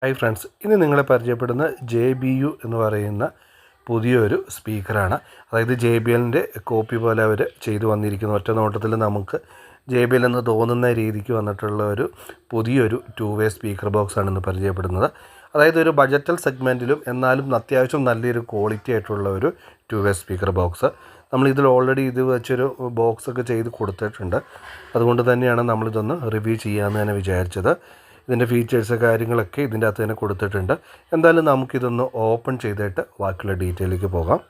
Hi friends, ഇന്ന് നിങ്ങളെ പരിചയപ്പെടുന്ന JBU എന്ന് പറയുന്ന പുതിയൊരു സ്പീക്കറാണ്. അതായത് JBLൻ്റെ കോപ്പി പോലെ അവർ ചെയ്തു വന്നിരിക്കുന്നു. ഒറ്റ നോട്ടത്തിൽ നമുക്ക് JBL എന്ന് തോന്നുന്ന രീതിക്ക് വന്നിട്ടുള്ള ഒരു പുതിയൊരു 2 വേ സ്പീക്കർ ബോക്സാണ് ഇന്ന് പരിചയപ്പെടുന്നത്. അതായത് ഒരു ബഡ്ജറ്റൽ സെഗ്മെൻറ്റിലും എന്നാലും അത്യാവശ്യം നല്ലൊരു ക്വാളിറ്റി ആയിട്ടുള്ള ഒരു 2 വേ സ്പീക്കർ ബോക്സ്. നമ്മളിതിൽ ഓൾറെഡി ഇത് വെച്ചൊരു ബോക്സൊക്കെ ചെയ്ത് കൊടുത്തിട്ടുണ്ട്. അതുകൊണ്ട് തന്നെയാണ് നമ്മളിതൊന്ന് റിവ്യൂ ചെയ്യാമെന്ന് തന്നെ വിചാരിച്ചത്. ഇതിൻ്റെ ഫീച്ചേഴ്സ് കാര്യങ്ങളൊക്കെ ഇതിൻ്റെ അകത്ത് തന്നെ കൊടുത്തിട്ടുണ്ട്. എന്തായാലും നമുക്കിതൊന്ന് ഓപ്പൺ ചെയ്തിട്ട് ബാക്കിയുള്ള ഡീറ്റെയിലേക്ക് പോകാം.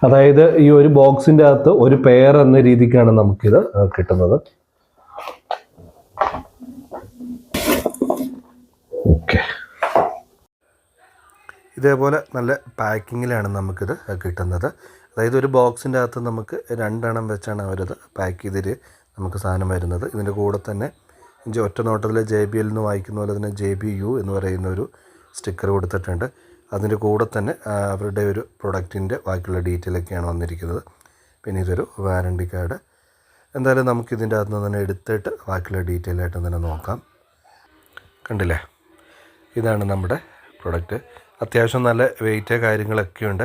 അതായത് ഈ ഒരു ബോക്സിൻ്റെ അകത്ത് ഒരു പെയർ എന്ന രീതിക്കാണ് നമുക്കിത് കിട്ടുന്നത്. ഓക്കെ, ഇതേപോലെ നല്ല പാക്കിങ്ങിലാണ് നമുക്കിത് കിട്ടുന്നത്. അതായത് ഒരു ബോക്സിൻ്റെ അകത്ത് നമുക്ക് 2 എണ്ണം വെച്ചാണ് അവരത് പാക്ക് ചെയ്തിട്ട് നമുക്ക് സാധനം വരുന്നത്. ഇതിൻ്റെ കൂടെ തന്നെ ഒറ്റ നോട്ടത്തിൽ JBL എന്ന് വായിക്കുന്ന പോലെ തന്നെ JBU എന്ന് പറയുന്ന ഒരു സ്റ്റിക്കർ കൊടുത്തിട്ടുണ്ട്. അതിൻ്റെ കൂടെ തന്നെ അവരുടെ ഒരു പ്രൊഡക്റ്റിൻ്റെ ബാക്കിയുള്ള ഡീറ്റെയിലൊക്കെയാണ് വന്നിരിക്കുന്നത്. പിന്നെ ഇതൊരു വാറണ്ടി കാർഡ്. എന്തായാലും നമുക്കിതിൻ്റെ അകത്ത് നിന്ന് തന്നെ എടുത്തിട്ട് ബാക്കിയുള്ള ഡീറ്റെയിൽ ആയിട്ട് തന്നെ നോക്കാം. കണ്ടില്ലേ, ഇതാണ് നമ്മുടെ പ്രൊഡക്റ്റ്. അത്യാവശ്യം നല്ല വെയിറ്റ് കാര്യങ്ങളൊക്കെ ഉണ്ട്.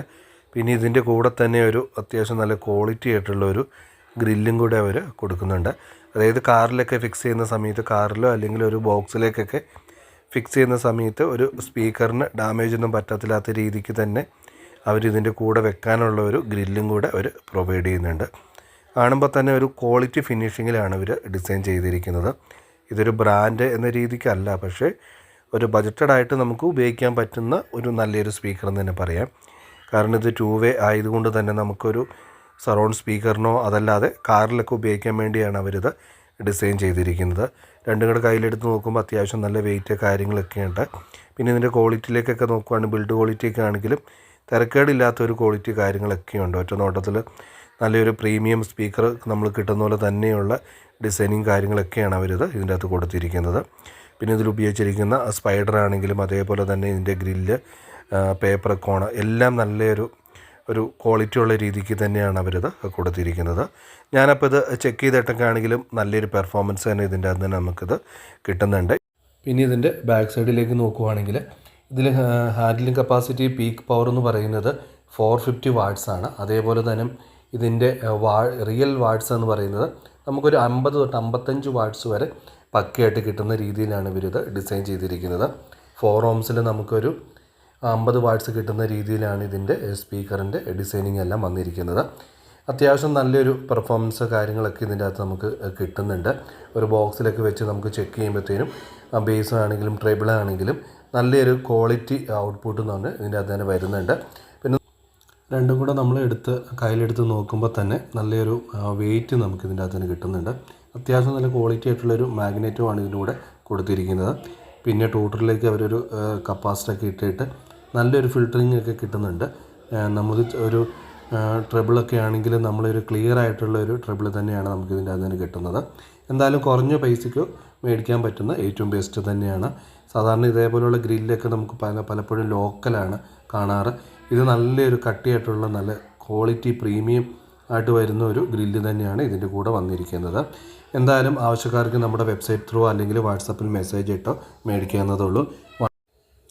പിന്നെ ഇതിൻ്റെ കൂടെ തന്നെ ഒരു അത്യാവശ്യം നല്ല ക്വാളിറ്റി ആയിട്ടുള്ള ഒരു ഗ്രില്ലും കൂടെ അവർ കൊടുക്കുന്നുണ്ട്. അതായത് കാറിലൊക്കെ ഫിക്സ് ചെയ്യുന്ന സമയത്ത്, കാറിലോ അല്ലെങ്കിൽ ഒരു ബോക്സിലേക്കൊക്കെ ഫിക്സ് ചെയ്യുന്ന സമയത്ത് ഒരു സ്പീക്കറിന് ഡാമേജ് ഒന്നും പറ്റത്തില്ലാത്ത രീതിക്ക് തന്നെ അവരിതിൻ്റെ കൂടെ വെക്കാനുള്ള ഒരു ഗ്രില്ലും കൂടെ അവർ പ്രൊവൈഡ് ചെയ്യുന്നുണ്ട്. കാണുമ്പോൾ തന്നെ ഒരു ക്വാളിറ്റി ഫിനിഷിങ്ങിലാണ് ഇവർ ഡിസൈൻ ചെയ്തിരിക്കുന്നത്. ഇതൊരു ബ്രാൻഡ് എന്ന രീതിക്കല്ല, പക്ഷേ ഒരു ബജറ്റഡായിട്ട് നമുക്ക് ഉപയോഗിക്കാൻ പറ്റുന്ന ഒരു നല്ലൊരു സ്പീക്കർ എന്ന് തന്നെ പറയാം. കാരണം ഇത് 2 വേ ആയതുകൊണ്ട് തന്നെ നമുക്കൊരു സറൗണ്ട് സ്പീക്കറിനോ അതല്ലാതെ കാറിലൊക്കെ ഉപയോഗിക്കാൻ വേണ്ടിയാണ് അവരിത് ഡിസൈൻ ചെയ്തിരിക്കുന്നത്. രണ്ടും കൂടെ കയ്യിലെടുത്ത് നോക്കുമ്പോൾ അത്യാവശ്യം നല്ല വെയിറ്റ് കാര്യങ്ങളൊക്കെ ഉണ്ട്. പിന്നെ ഇതിൻ്റെ ക്വാളിറ്റിയിലേക്കൊക്കെ നോക്കുകയാണെങ്കിൽ ബിൽഡ് ക്വാളിറ്റിയൊക്കെ ആണെങ്കിലും തിരക്കേടില്ലാത്തൊരു ക്വാളിറ്റി കാര്യങ്ങളൊക്കെ ഉണ്ട്. ഒറ്റ നോട്ടത്തിൽ നല്ലൊരു പ്രീമിയം സ്പീക്കർ നമ്മൾ കിട്ടുന്ന പോലെ തന്നെയുള്ള ഡിസൈനിങ് കാര്യങ്ങളൊക്കെയാണ് അവരിത് ഇതിൻ്റെ അകത്ത് കൊടുത്തിരിക്കുന്നത്. പിന്നെ ഇതിൽ ഉപയോഗിച്ചിരിക്കുന്ന സ്പൈഡർ ആണെങ്കിലും അതേപോലെ തന്നെ ഇതിൻ്റെ ഗ്രില്ല്, പേപ്പർ കോണ് എല്ലാം നല്ലൊരു ക്വാളിറ്റി ഉള്ള രീതിക്ക് തന്നെയാണ് അവരിത് കൊടുത്തിരിക്കുന്നത്. ഞാനപ്പോൾ ഇത് ചെക്ക് ചെയ്തിട്ടൊക്കെ ആണെങ്കിലും നല്ലൊരു പെർഫോമൻസ് തന്നെ ഇതിൻ്റെ അകത്ത് തന്നെ നമുക്കിത് കിട്ടുന്നുണ്ട്. പിന്നെ ഇതിൻ്റെ ബാക്ക് സൈഡിലേക്ക് നോക്കുവാണെങ്കിൽ ഇതിൽ ഹാൻഡ്ലിംഗ് കപ്പാസിറ്റി പീക്ക് പവർ എന്ന് പറയുന്നത് 450 വാട്ട്സ് ആണ്. അതേപോലെ തന്നെ ഇതിൻ്റെ റിയൽ വാട്ട്സ് എന്ന് പറയുന്നത് നമുക്കൊരു 50 തൊട്ട് 55 വാട്ട്സ് വരെ പക്കയായിട്ട് കിട്ടുന്ന രീതിയിലാണ് ഇവരിത് ഡിസൈൻ ചെയ്തിരിക്കുന്നത്. 4 ohmസിൽ നമുക്കൊരു 50 വാട്ട്സ് കിട്ടുന്ന രീതിയിലാണ് ഇതിൻ്റെ സ്പീക്കറിൻ്റെ ഡിസൈനിങ് എല്ലാം വന്നിരിക്കുന്നത്. അത്യാവശ്യം നല്ലൊരു പെർഫോമൻസ് കാര്യങ്ങളൊക്കെ ഇതിൻ്റെ അകത്ത് നമുക്ക് കിട്ടുന്നുണ്ട്. ഒരു ബോക്സിലൊക്കെ വെച്ച് നമുക്ക് ചെക്ക് ചെയ്യുമ്പോഴത്തേനും ബേസ് ആണെങ്കിലും ട്രെബിൾ ആണെങ്കിലും നല്ലൊരു ക്വാളിറ്റി ഔട്ട്പുട്ട് എന്ന് പറഞ്ഞാൽ ഇതിൻ്റെ അകത്ത് തന്നെ വരുന്നുണ്ട്. പിന്നെ രണ്ടും കൂടെ നമ്മൾ കയ്യിലെടുത്ത് നോക്കുമ്പോൾ തന്നെ നല്ലൊരു വെയിറ്റ് നമുക്ക് ഇതിൻ്റെ അകത്ത് തന്നെ കിട്ടുന്നുണ്ട്. അത്യാവശ്യം നല്ല ക്വാളിറ്റി ആയിട്ടുള്ളൊരു മാഗ്നറ്റുമാണ് ഇതിലൂടെ കൊടുത്തിരിക്കുന്നത്. പിന്നെ ടൂട്ടറിലേക്ക് അവരൊരു കപ്പാസിറ്ററൊക്കെ ഇട്ടിട്ട് നല്ലൊരു ഫിൽറ്ററിങ് ഒക്കെ കിട്ടുന്നുണ്ട്. നമ്മൾ ഒരു ട്രബിളൊക്കെ ആണെങ്കിൽ നമ്മളൊരു ക്ലിയർ ആയിട്ടുള്ളൊരു ട്രബിൾ തന്നെയാണ് നമുക്ക് ഇതിൻ്റെ അകത്ത് തന്നെ കിട്ടുന്നത്. എന്തായാലും കുറഞ്ഞ പൈസയ്ക്ക് മേടിക്കാൻ പറ്റുന്ന ഏറ്റവും ബെസ്റ്റ് തന്നെയാണ്. സാധാരണ ഇതേപോലെയുള്ള ഗ്രില്ലൊക്കെ നമുക്ക് പലപ്പോഴും ലോക്കലാണ് കാണാറ്. ഇത് നല്ലൊരു കട്ടിയായിട്ടുള്ള നല്ല ക്വാളിറ്റി പ്രീമിയം ആയിട്ട് വരുന്ന ഒരു ഗ്രില്ല് തന്നെയാണ് ഇതിൻ്റെ കൂടെ വന്നിരിക്കുന്നത്. എന്തായാലും ആവശ്യക്കാർക്ക് നമ്മുടെ വെബ്സൈറ്റ് ത്രൂ അല്ലെങ്കിൽ വാട്സപ്പിൽ മെസ്സേജ് ഇട്ടോ മേടിക്കാവുന്നതുള്ളൂ.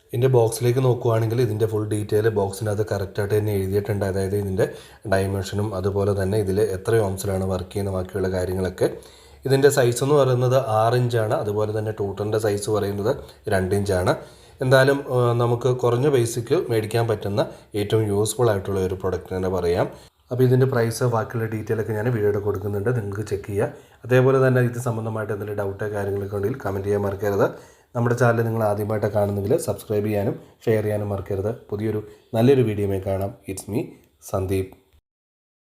ഇതിൻ്റെ ബോക്സിലേക്ക് നോക്കുകയാണെങ്കിൽ ഇതിൻ്റെ ഫുൾ ഡീറ്റെയിൽ ബോക്സിനകത്ത് കറക്റ്റായിട്ട് തന്നെ എഴുതിയിട്ടുണ്ട്. അതായത് ഇതിൻ്റെ ഡയമെൻഷനും അതുപോലെ തന്നെ ഇതിൽ എത്ര ഓംസിലാണ് വർക്ക് ചെയ്യുന്ന ബാക്കിയുള്ള കാര്യങ്ങളൊക്കെ. ഇതിൻ്റെ സൈസ് എന്ന് പറയുന്നത് 6 ഇഞ്ചാണ്. അതുപോലെ തന്നെ ടൂട്ടറിൻ്റെ സൈസ് പറയുന്നത് 2 ഇഞ്ചാണ്. എന്തായാലും നമുക്ക് കുറഞ്ഞ പൈസയ്ക്ക് മേടിക്കാൻ പറ്റുന്ന ഏറ്റവും യൂസ്ഫുൾ ആയിട്ടുള്ള ഒരു പ്രൊഡക്റ്റ് തന്നെ പറയാം. അപ്പോൾ ഇതിൻ്റെ പ്രൈസ് ബാക്കിയുള്ള ഡീറ്റെയിലൊക്കെ ഞാൻ വീഡിയോയിൽ കൊടുക്കുന്നുണ്ട്, നിങ്ങൾക്ക് ചെക്ക് ചെയ്യുക. അതേപോലെ തന്നെ ഇത് സംബന്ധമായിട്ട് എന്തെങ്കിലും ഡൗട്ടോ കാര്യങ്ങളൊക്കെ ഉണ്ടെങ്കിൽ കമൻറ്റ് ചെയ്യാൻ മറക്കരുത്. നമ്മുടെ ചാനൽ നിങ്ങൾ ആദ്യമായിട്ട് കാണുന്നെങ്കിൽ സബ്സ്ക്രൈബ് ചെയ്യാനും ഷെയർ ചെയ്യാനും മറക്കരുത്. പുതിയൊരു നല്ലൊരു വീഡിയോയുമായി കാണാം. It's me Sandeep.